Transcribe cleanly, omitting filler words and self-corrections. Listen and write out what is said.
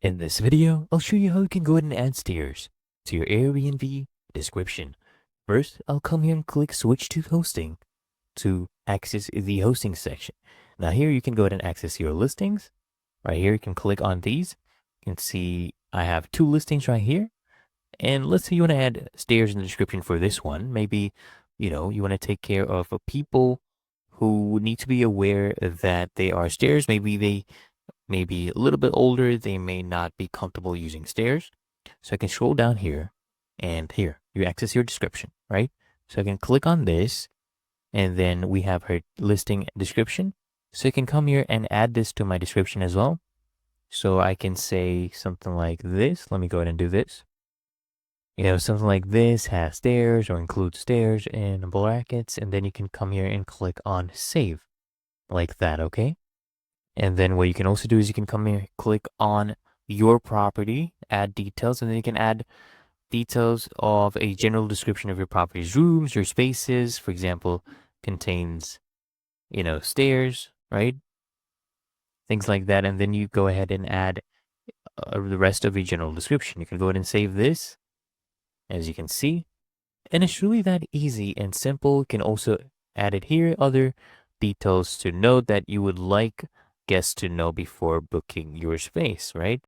In this video, I'll show you how you can go ahead and add stairs to your Airbnb description. First, I'll come here and click switch to hosting to access the hosting section. Now here you can go ahead and access your listings. Right here, you can click on these. You can see I have two listings right here. And let's say you want to add stairs in the description for this one. Maybe, you want to take care of people who need to be aware that they are stairs. Maybe they may be a little bit older, they may not be comfortable using stairs. So I can scroll down here and here you access your description, right? So I can click on this and then we have her listing description. So I can come here and add this to my description as well. So I can say something like this. Let me go ahead and do this. Something like this has stairs or includes stairs in brackets. And then you can come here and click on save like that, okay? And then what you can also do is you can come here, click on your property, add details, and then you can add details of a general description of your property's rooms, your spaces, for example, contains, stairs, right? Things like that. And then you go ahead and add the rest of your general description. You can go ahead and save this, as you can see. And it's really that easy and simple. You can also add it here, other details to note that you would like guests to know before booking your space, right?